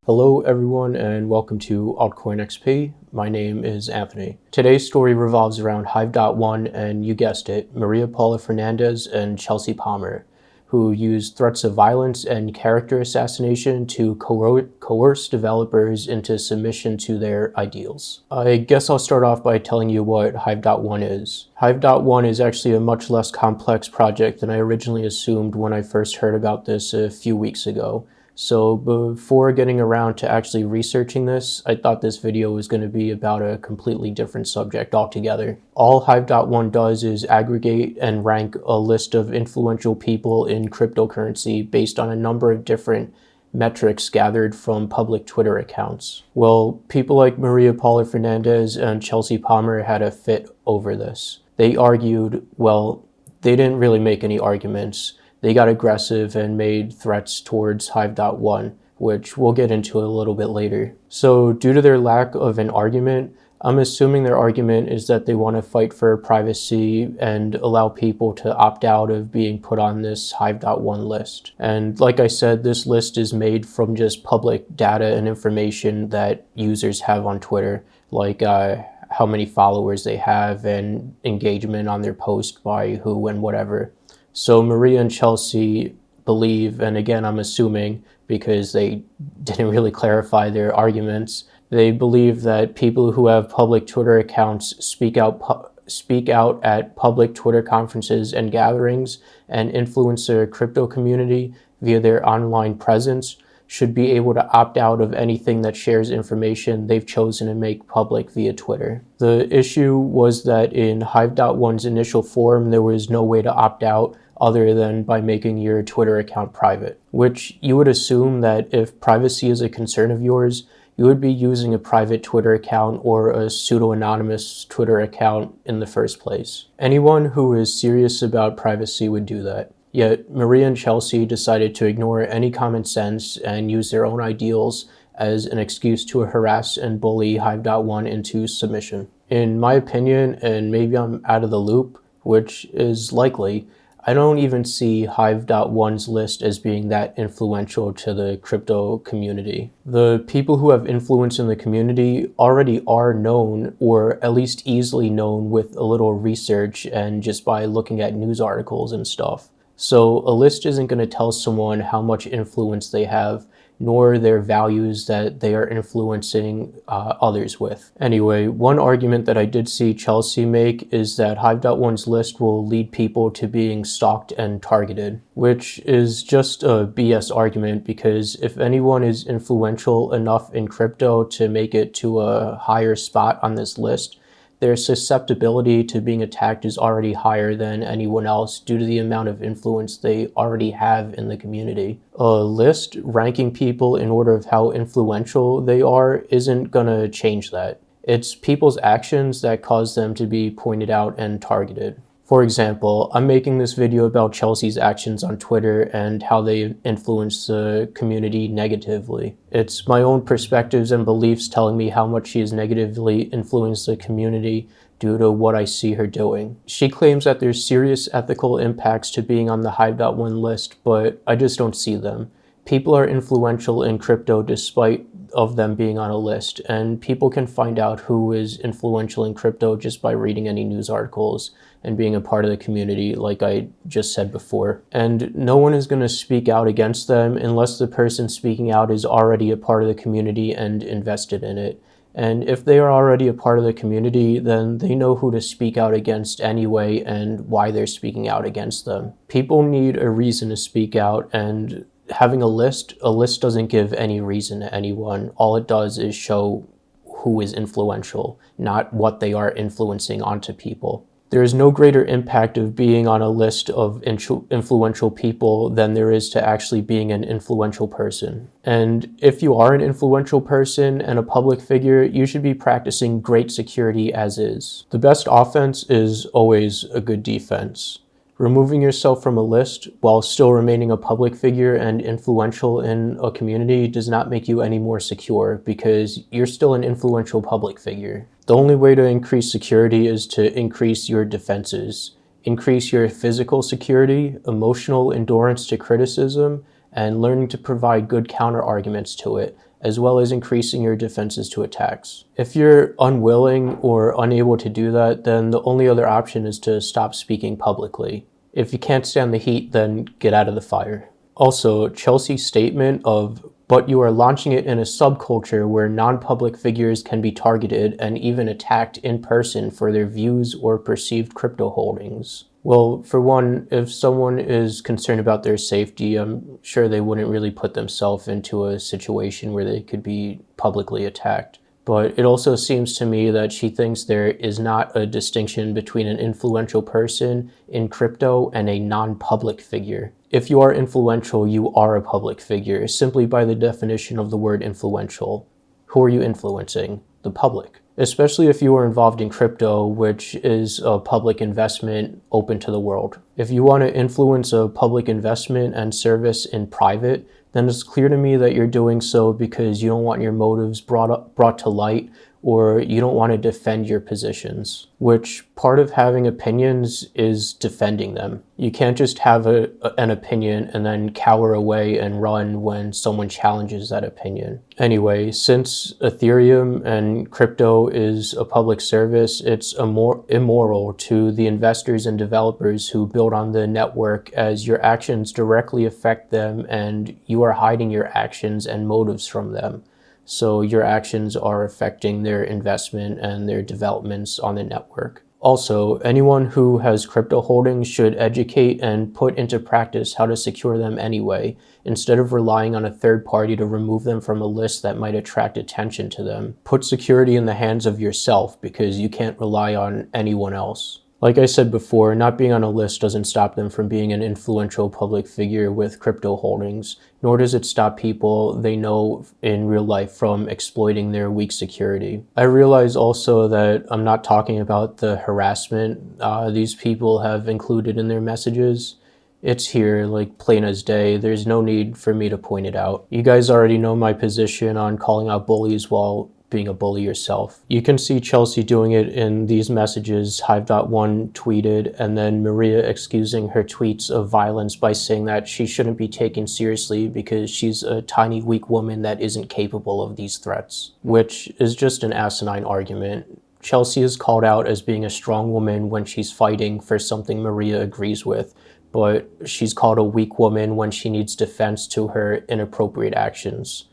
Hello everyone and welcome to Altcoin XP. My name is Anthony. Today's story revolves around Hive.one and you guessed it, Maria Paula Fernandez and Chelsea Palmer, who used threats of violence and character assassination to coerce developers into submission to their ideals. I guess I'll start off by telling you what Hive.one is. Hive.one is actually a much less complex project than I originally assumed when I first heard about this a few weeks ago. So before getting around to actually researching this, I thought this video was going to be about a completely different subject altogether. All Hive.one does is aggregate and rank a list of influential people in cryptocurrency based on a number of different metrics gathered from public Twitter accounts. Well, people like Maria Paula Fernandez and Chelsea Palmer had a fit over this. They argued, well, they didn't really make any arguments. They got aggressive and made threats towards Hive.one, which we'll get into a little bit later. So due to their lack of an argument, I'm assuming their argument is that they want to fight for privacy and allow people to opt out of being put on this Hive.one list. And like I said, this list is made from just public data and information that users have on Twitter, like how many followers they have and engagement on their post by who and whatever. So Maria and Chelsea believe, and again I'm assuming because they didn't really clarify their arguments, they believe that people who have public Twitter accounts speak out at public Twitter conferences and gatherings and influence their crypto community via their online presence should be able to opt out of anything that shares information they've chosen to make public via Twitter. The issue was that in Hive.one's initial form, there was no way to opt out other than by making your Twitter account private, which you would assume that if privacy is a concern of yours, you would be using a private Twitter account or a pseudo-anonymous Twitter account in the first place. Anyone who is serious about privacy would do that. Yet Maria and Chelsea decided to ignore any common sense and use their own ideals as an excuse to harass and bully Hive.one into submission. In my opinion, and maybe I'm out of the loop, which is likely, I don't even see Hive.one's list as being that influential to the crypto community. The people who have influence in the community already are known, or at least easily known with a little research and just by looking at news articles and stuff. So a list isn't going to tell someone how much influence they have, nor their values that they are influencing others with. Anyway, one argument that I did see Chelsea make is that Hive.one's list will lead people to being stalked and targeted, which is just a BS argument because if anyone is influential enough in crypto to make it to a higher spot on this list, their susceptibility to being attacked is already higher than anyone else due to the amount of influence they already have in the community. A list ranking people in order of how influential they are isn't gonna change that. It's people's actions that cause them to be pointed out and targeted. For example, I'm making this video about Chelsea's actions on Twitter and how they influence the community negatively. It's my own perspectives and beliefs telling me how much she has negatively influenced the community due to what I see her doing. She claims that there's serious ethical impacts to being on the Hive.one list, but I just don't see them. People are influential in crypto despite of them being on a list, and people can find out who is influential in crypto just by reading any news articles and being a part of the community like I just said before. And no one is going to speak out against them unless the person speaking out is already a part of the community and invested in it. And if they are already a part of the community, then they know who to speak out against anyway and why they're speaking out against them. People need a reason to speak out, and having a list doesn't give any reason to anyone. All it does is show who is influential, not what they are influencing onto people. There is no greater impact of being on a list of influential people than there is to actually being an influential person. And if you are an influential person and a public figure, you should be practicing great security as is. The best offense is always a good defense. Removing yourself from a list while still remaining a public figure and influential in a community does not make you any more secure because you're still an influential public figure. The only way to increase security is to increase your defenses. Increase your physical security, emotional endurance to criticism, and learning to provide good counter arguments to it, as well as increasing your defenses to attacks. If you're unwilling or unable to do that, then the only other option is to stop speaking publicly. If you can't stand the heat, then get out of the fire. Also, Chelsea's statement of, "But you are launching it in a subculture where non-public figures can be targeted and even attacked in person for their views or perceived crypto holdings." Well, for one, if someone is concerned about their safety, I'm sure they wouldn't really put themselves into a situation where they could be publicly attacked. But it also seems to me that she thinks there is not a distinction between an influential person in crypto and a non-public figure. If you are influential, you are a public figure, simply by the definition of the word influential. Who are you influencing? The public. Especially if you are involved in crypto, which is a public investment open to the world. If you want to influence a public investment and service in private, then it's clear to me that you're doing so because you don't want your motives brought to light, or you don't want to defend your positions, which part of having opinions is defending them. You can't just have an opinion and then cower away and run when someone challenges that opinion. Anyway, since Ethereum and crypto is a public service, it's immoral to the investors and developers who build on the network, as your actions directly affect them and you are hiding your actions and motives from them. So your actions are affecting their investment and their developments on the network. Also, anyone who has crypto holdings should educate and put into practice how to secure them anyway, instead of relying on a third party to remove them from a list that might attract attention to them. Put security in the hands of yourself, because you can't rely on anyone else. Like I said before, not being on a list doesn't stop them from being an influential public figure with crypto holdings, nor does it stop people they know in real life from exploiting their weak security. I realize also that I'm not talking about the harassment these people have included in their messages. It's here, like plain as day. There's no need for me to point it out. You guys already know my position on calling out bullies while being a bully yourself. You can see Chelsea doing it in these messages hive.one tweeted, and then Maria excusing her tweets of violence by saying that she shouldn't be taken seriously because she's a tiny, weak woman that isn't capable of these threats, which is just an asinine argument. Chelsea is called out as being a strong woman when she's fighting for something Maria agrees with, but she's called a weak woman when she needs defense to her inappropriate actions.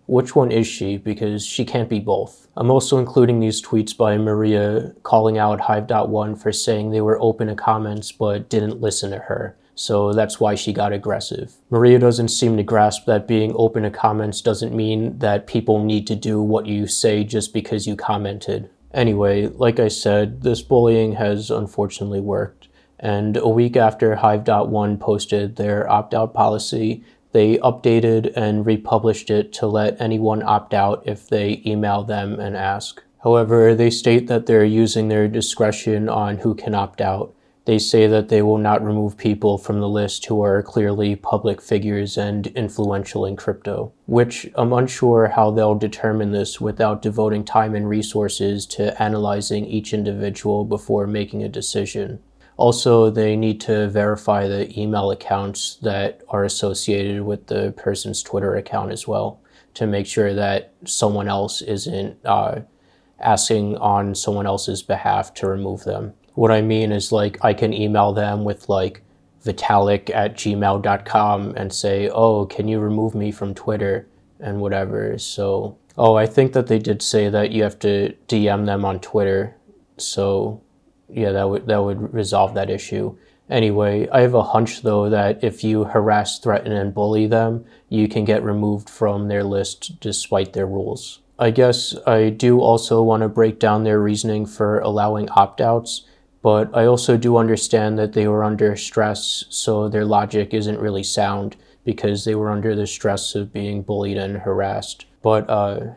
Which one is she? Because she can't be both. I'm also including these tweets by Maria calling out hive.one for saying they were open to comments but didn't listen to her. So that's why she got aggressive. Maria doesn't seem to grasp that being open to comments doesn't mean that people need to do what you say just because you commented. Anyway, like I said, this bullying has unfortunately worked. And a week after hive.one posted their opt-out policy, they updated and republished it to let anyone opt out if they email them and ask. However, they state that they're using their discretion on who can opt out. They say that they will not remove people from the list who are clearly public figures and influential in crypto, which I'm unsure how they'll determine this without devoting time and resources to analyzing each individual before making a decision. Also, they need to verify the email accounts that are associated with the person's Twitter account as well, to make sure that someone else isn't asking on someone else's behalf to remove them. What I mean is, like, I can email them with like vitalik@gmail.com and say, "Oh, can you remove me from Twitter?" and whatever. So, I think that they did say that you have to DM them on Twitter. So yeah, that would resolve that issue. Anyway, I have a hunch though that if you harass, threaten, and bully them, you can get removed from their list despite their rules. I guess I do also want to break down their reasoning for allowing opt-outs, but I also do understand that they were under stress, so their logic isn't really sound because they were under the stress of being bullied and harassed. But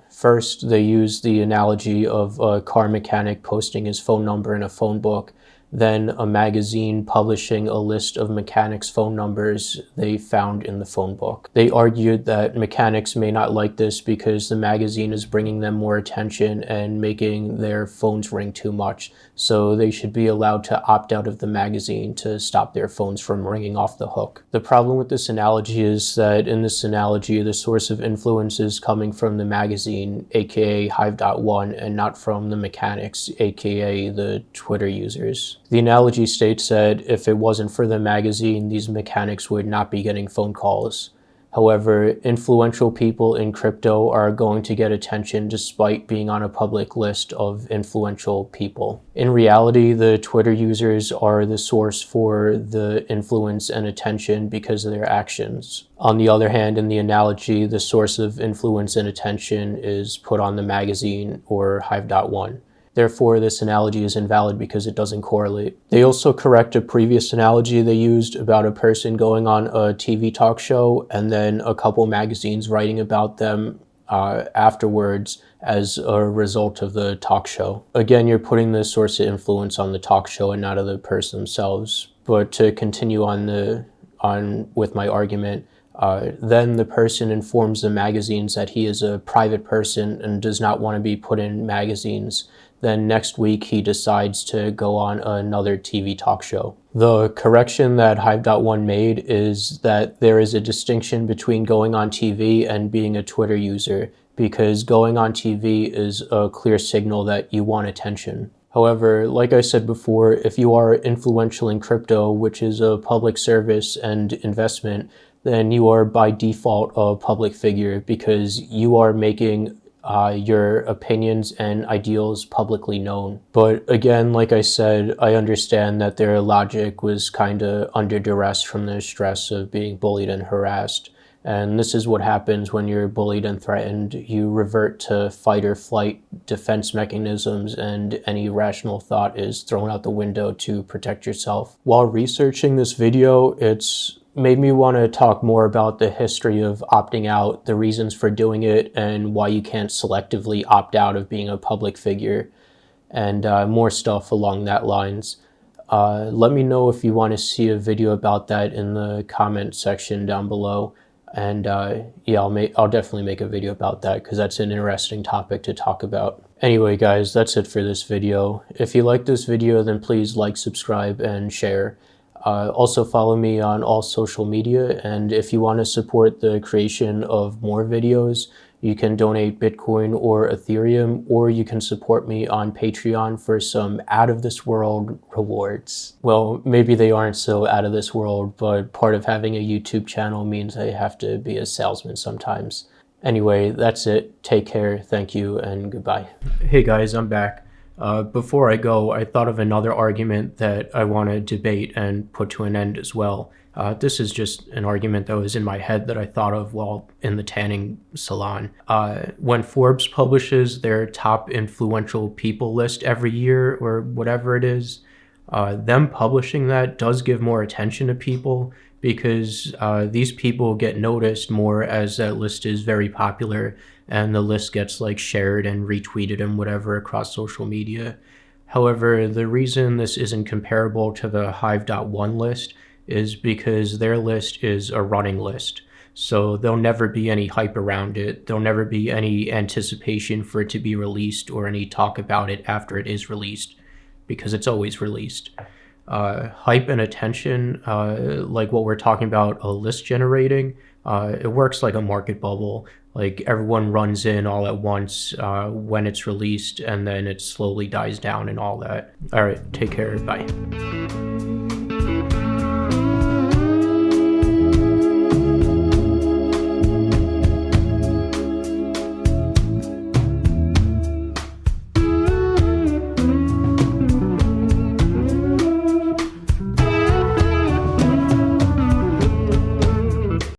first, they used the analogy of a car mechanic posting his phone number in a phone book than a magazine publishing a list of mechanics' phone numbers they found in the phone book. They argued that mechanics may not like this because the magazine is bringing them more attention and making their phones ring too much, so they should be allowed to opt out of the magazine to stop their phones from ringing off the hook. The problem with this analogy is that in this analogy, the source of influence is coming from the magazine, aka hive.one, and not from the mechanics, aka the Twitter users. The analogy states that if it wasn't for the magazine, these mechanics would not be getting phone calls. However, influential people in crypto are going to get attention despite being on a public list of influential people. In reality, the Twitter users are the source for the influence and attention because of their actions. On the other hand, in the analogy, the source of influence and attention is put on the magazine or hive.one. Therefore, this analogy is invalid because it doesn't correlate. They also correct a previous analogy they used about a person going on a TV talk show and then a couple magazines writing about them afterwards as a result of the talk show. Again, you're putting the source of influence on the talk show and not of the person themselves. But to continue on with my argument, then the person informs the magazines that he is a private person and does not want to be put in magazines. Then next week he decides to go on another TV talk show. The correction that hive.one made is that there is a distinction between going on TV and being a Twitter user, because going on TV is a clear signal that you want attention. However, like I said before, if you are influential in crypto, which is a public service and investment, then you are by default a public figure because you are making your opinions and ideals publicly known. But again, like I said, I understand that their logic was kind of under duress from the stress of being bullied and harassed. And this is what happens when you're bullied and threatened. You revert to fight or flight defense mechanisms, and any rational thought is thrown out the window to protect yourself. While researching this video, it's made me want to talk more about the history of opting out, the reasons for doing it, and why you can't selectively opt out of being a public figure, and more stuff along that lines. Let me know if you want to see a video about that in the comment section down below. And yeah, I'll definitely make a video about that because that's an interesting topic to talk about. Anyway, guys, that's it for this video. If you like this video, then please like, subscribe, and share. Also follow me on all social media, and if you want to support the creation of more videos, you can donate Bitcoin or Ethereum, or you can support me on Patreon for some out-of-this-world rewards. Well, maybe they aren't so out of this world, but part of having a YouTube channel means I have to be a salesman sometimes. Anyway, that's it. Take care, thank you, and goodbye. Hey guys, I'm back. Before I go, I thought of another argument that I want to debate and put to an end as well. This is just an argument that was in my head that I thought of while in the tanning salon. When Forbes publishes their top influential people list every year or whatever it is, them publishing that does give more attention to people because these people get noticed more as that list is very popular and the list gets like shared and retweeted and whatever across social media. However, the reason this isn't comparable to the hive.one list is because their list is a running list. So there'll never be any hype around it. There'll never be any anticipation for it to be released or any talk about it after it is released because it's always released. Hype and attention, like what we're talking about, a list generating, it works like a market bubble. Like everyone runs in all at once when it's released, and then it slowly dies down and all that. All right, take care, bye.